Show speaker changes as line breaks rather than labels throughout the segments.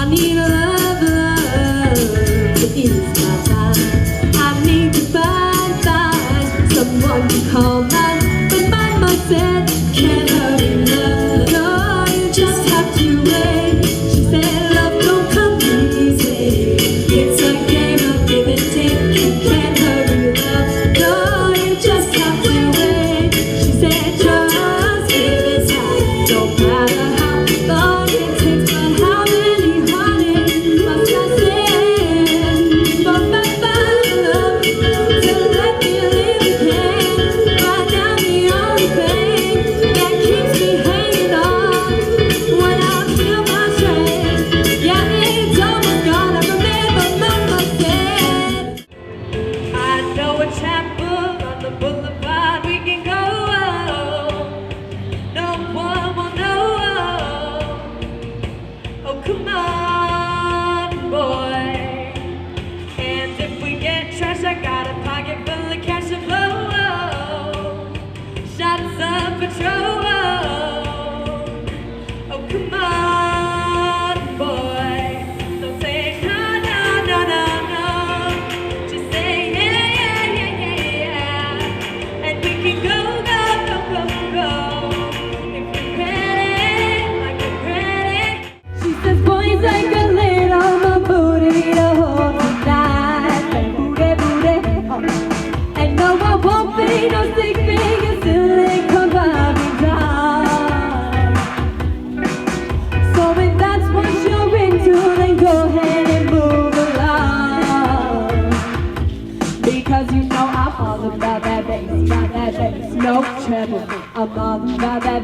I need a love, love to ease my mind. I need to find someone to call mine. But my mind said, can't hurry, love, no, you just have to wait. She said, love don't come easy. It's a game of give and take. You can't hurry, love, no, you just have to wait. She said, just give it time. Don't matter how long it takes, but how many heartaches must I stand for my love to let me live again? Right now the only thing that keeps me hanging on when I feel my strength. Yeah, it's almost gone. I remember Mama said, I know a chapel on the boulevard we can go. No one will know. Oh, come on, boy. And if we get trash, I got a pocket full of cash to blow. Shots of patrol. Oh, come on, boy. Don't say no, no, no, no, no. Just say yeah, yeah, yeah, yeah, yeah. And we can go, go, go, go, go. If you're ready, like you're ready. She says, boys like a lid on my booty to hold tonight. And booty, booty, oh. And no, I won't be no stick figure till they come by me down. So if that's what you're into, then go ahead and move along. Because you know I'm all about that bass, no treble. I'm all about that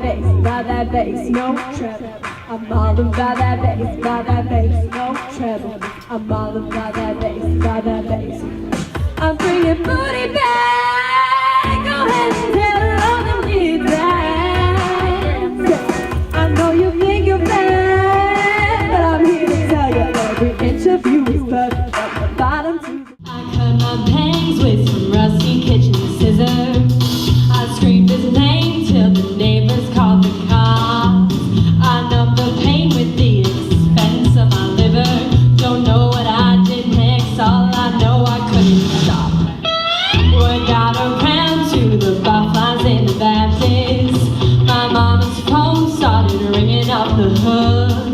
bass, no treble. I'm all about that bass, no treble. I'm all about that bass. I'm bringing booty back. Go ahead and tell all them kids that. I know you think you're bad, but I'm here to tell you every inch of you is perfect from the bottom to the I cut my bangs with some rusty kitchen scissors. I screamed his name till the neighbors called the cops. I numbed the pain with the expense of my liver. Don't know what I did next, all I know I couldn't stop. Word got around to the Baptists and the Baptists. My mama's phone started ringing off the hook.